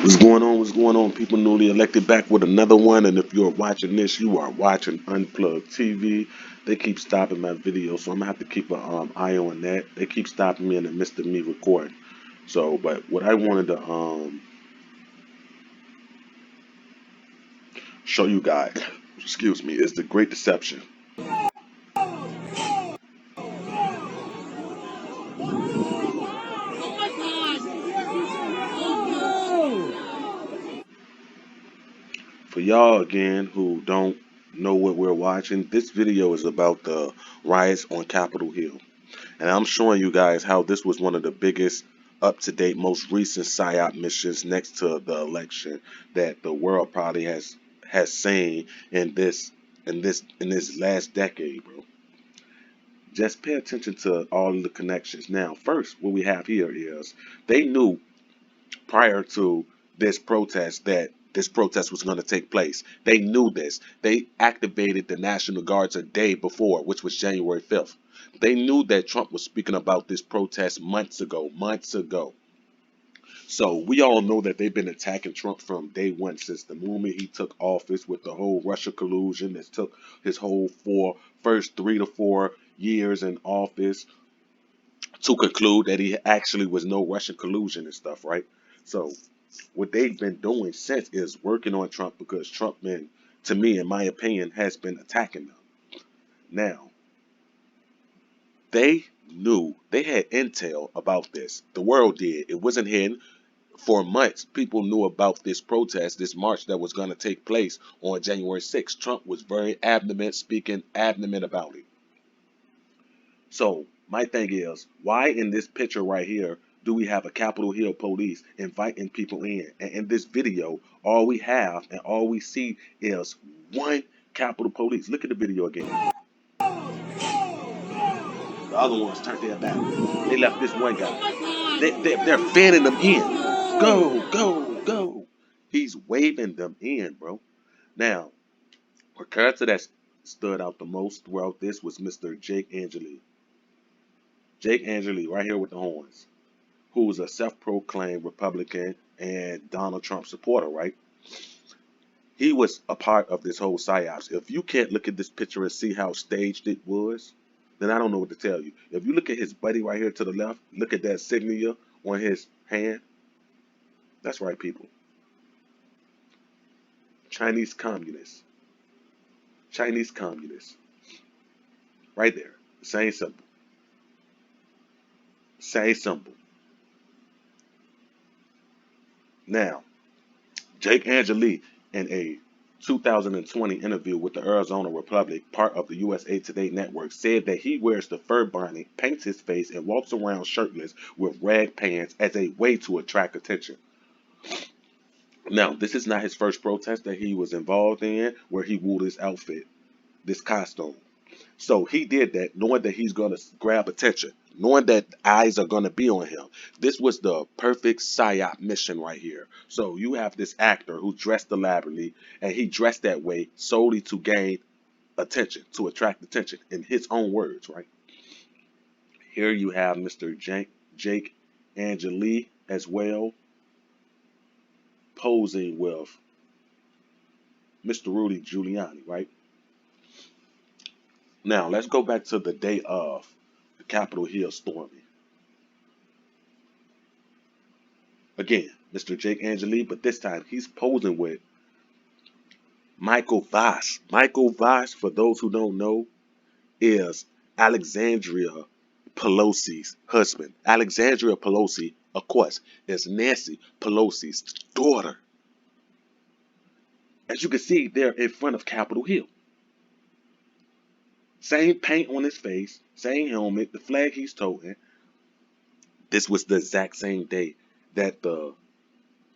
What's going on? What's going on? People newly elected back with another one. And if you're watching this, you are watching Unplugged TV. They keep stopping my video, so I'm gonna have to keep an eye on that. They keep stopping me in the midst of me recording. So, but what I wanted to show you guys, excuse me, is the Great Deception. For y'all again who don't know what we're watching, this video is about the riots on Capitol Hill. And I'm showing you guys how this was one of the biggest, up-to-date, most recent PSYOP missions next to the election that the world probably has seen in this last decade, bro. Just pay attention to all of the connections. Now, first, what we have here is they knew prior to this protest that this protest was going to take place. They knew this. They activated the National Guards a day before, which was January 5th. They knew that Trump was speaking about this protest months ago, months ago. So we all know that they've been attacking Trump from day one since the moment he took office with the whole Russia collusion that took his whole first 3 to 4 years in office to conclude that he actually was no Russian collusion and stuff, right? So what they've been doing since is working on Trump because Trump been, to me, in my opinion, has been attacking them. Now, they knew they had intel about this. The world did. It wasn't hidden. For months, people knew about this protest, this march that was going to take place on January 6th. Trump was very adamant, speaking adamant about it. So my thing is, why in this picture right here do we have a Capitol Hill police inviting people in? And in this video, all we have and all we see is one Capitol Police. Look at the video again. The other ones turned their back. They left this one guy. They're fanning them in. Go, go, go. He's waving them in, bro. Now, a character that stood out the most throughout this was Mr. Jake Angeli. Jake Angeli, right here with the horns, who's a self-proclaimed Republican and Donald Trump supporter, right? He was a part of this whole psyops. If you can't look at this picture and see how staged it was, then I don't know what to tell you. If you look at his buddy right here to the left, look at that signature on his hand. That's right, people. Chinese communists. Chinese communists. Right there. Same symbol. Same symbol. Now, Jake Angeli, in a 2020 interview with the Arizona Republic, part of the USA Today network, said that he wears the fur bonnet, paints his face, and walks around shirtless with rag pants as a way to attract attention. Now, this is not his first protest that he was involved in where he wore this outfit, this costume. So he did that knowing that he's going to grab attention, knowing that eyes are going to be on him. This was the perfect psyop mission right here. So you have this actor who dressed elaborately, and he dressed that way solely to gain attention, to attract attention, in his own words, right? Here you have Mr. Jake Angeli as well, posing with Mr. Rudy Giuliani, right? Now, let's go back to the day of the Capitol Hill storming. Again, Mr. Jake Angeli, but this time he's posing with Michael Voss. Michael Voss, for those who don't know, is Alexandria Pelosi's husband. Alexandria Pelosi, of course, is Nancy Pelosi's daughter. As you can see, they're in front of Capitol Hill. Same paint on his face, same helmet, the flag he's toting. This was the exact same day that the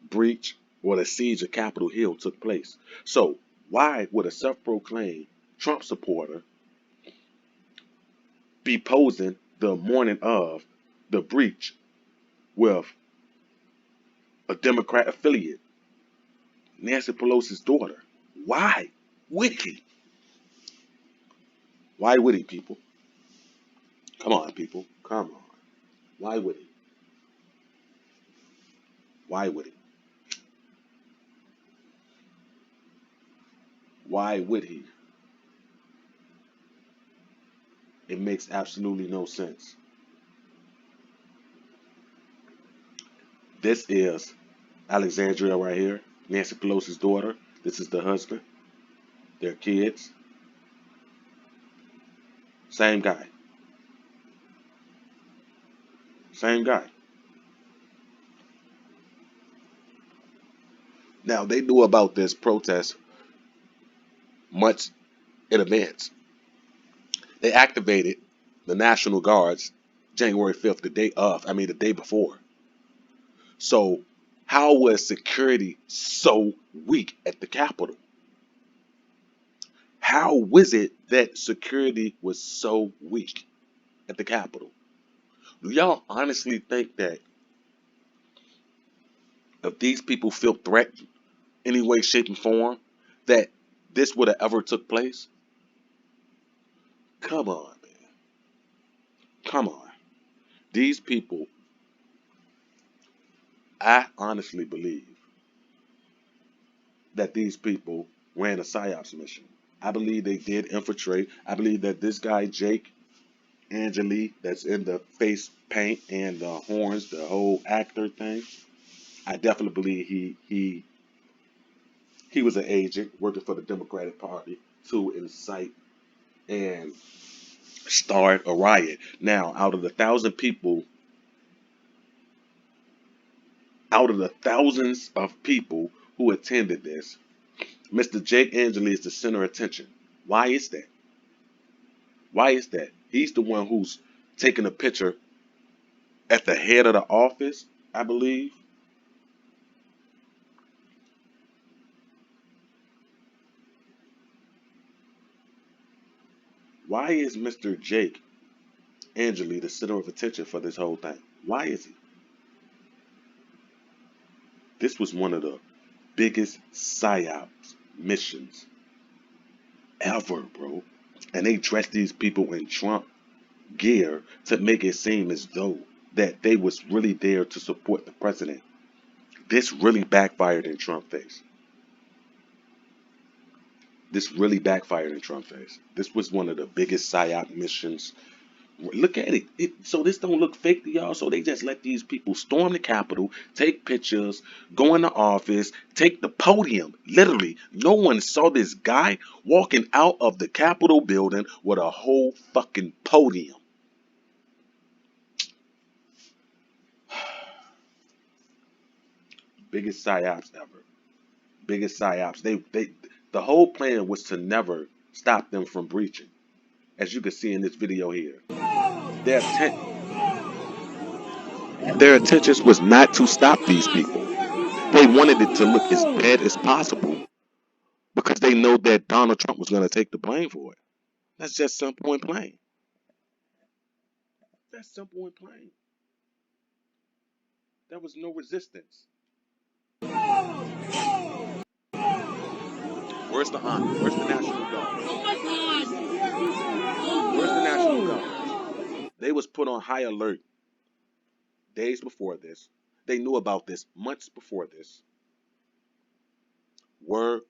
breach or the siege of Capitol Hill took place. So why would a self-proclaimed Trump supporter be posing the morning of the breach with a Democrat affiliate, Nancy Pelosi's daughter? Why would he? Why would he, people? Come on, people. Come on. Why would he? Why would he? Why would he? It makes absolutely no sense. This is Alexandria right here, Nancy Pelosi's daughter. This is the husband, their kids. Same guy. Same guy. Now, they knew about this protest months in advance. They activated the National Guards January 5th, the day before. So, how was security so weak at the Capitol? How was it that security was so weak at the Capitol? Do y'all honestly think that if these people feel threatened any way, shape, and form, that this would have ever took place? Come on, man. Come on. These people, I honestly believe that these people ran a psyops mission. I believe they did infiltrate. I believe that this guy, Jake Angeli, that's in the face paint and the horns, the whole actor thing, I definitely believe he was an agent working for the Democratic Party to incite and start a riot. Now, out of the thousands of people who attended this, Mr. Jake Angeli is the center of attention. Why is that? Why is that? He's the one who's taking a picture at the head of the office, I believe. Why is Mr. Jake Angeli the center of attention for this whole thing? Why is he? This was one of the biggest psyops missions ever, bro. And they dressed these people in Trump gear to make it seem as though that they was really there to support the president. This really backfired in Trump face. This really backfired in Trump face. This was one of the biggest psyop missions. Look at it. So this don't look fake to y'all. So they just let these people storm the Capitol, take pictures, go in the office, take the podium. Literally, no one saw this guy walking out of the Capitol building with a whole fucking podium. Biggest psyops ever. Biggest psyops. The whole plan was to never stop them from breaching, as you can see in this video here. Their intent, their intentions was not to stop these people. They wanted it to look as bad as possible because they know that Donald Trump was going to take the blame for it. That's just simple and plain. That's simple and plain. There was no resistance. Where's the honor? Where's the National Guard? Where's the National Guard? They was put on high alert days before this. They knew about this months before this. Where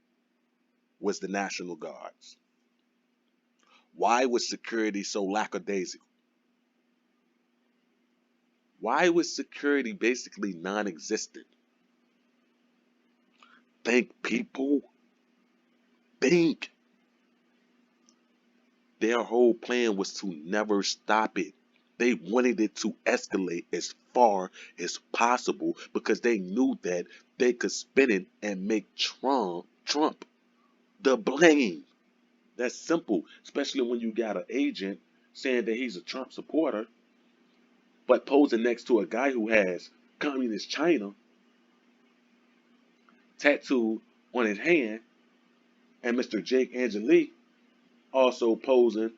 was the National Guards? Why was security so lackadaisical? Why was security basically non-existent? Think, people. Think. Their whole plan was to never stop it. They wanted it to escalate as far as possible because they knew that they could spin it and make Trump the blame. That's simple, especially when you got an agent saying that he's a Trump supporter, but posing next to a guy who has communist China tattooed on his hand, and Mr. Jake Angeli also posing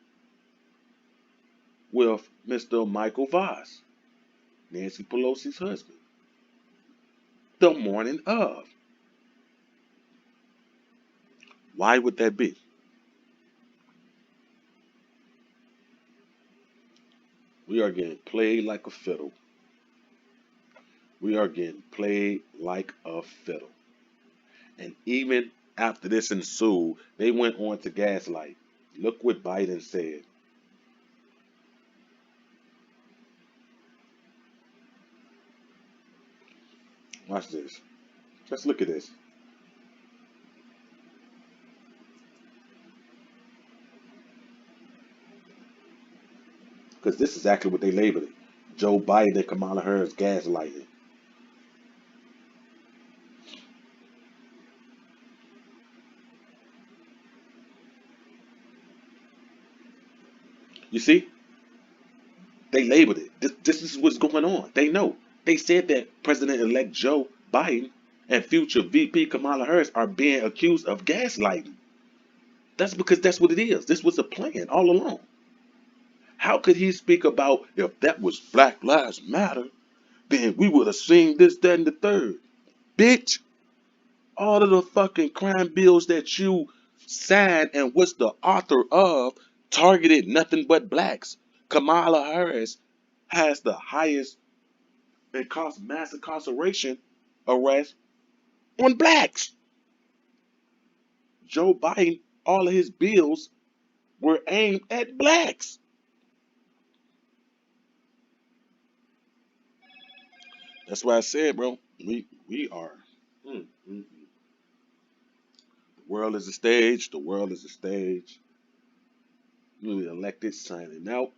with Mr. Michael Voss, Nancy Pelosi's husband, the morning of. Why would that be? We are getting played like a fiddle. We are getting played like a fiddle. And even after this ensued, they went on to gaslight. Look what Biden said. Watch this. Just look at this. Because this is exactly what they labeled it. Joe Biden and Kamala Harris gaslighting. You see? They labeled it. This is what's going on. They know. They said that President-elect Joe Biden and future VP Kamala Harris are being accused of gaslighting. That's because that's what it is. This was a plan all along. How could he speak about if that was Black Lives Matter, then we would have seen this, that, and the third? Bitch, all of the fucking crime bills that you signed and was the author of targeted nothing but blacks. Kamala Harris has the highest and caused mass incarceration arrest on blacks. Joe Biden, all of his bills were aimed at blacks. That's why I said, bro, we are. Mm, mm, mm. The world is a stage. The world is a stage. Newly elected signing out.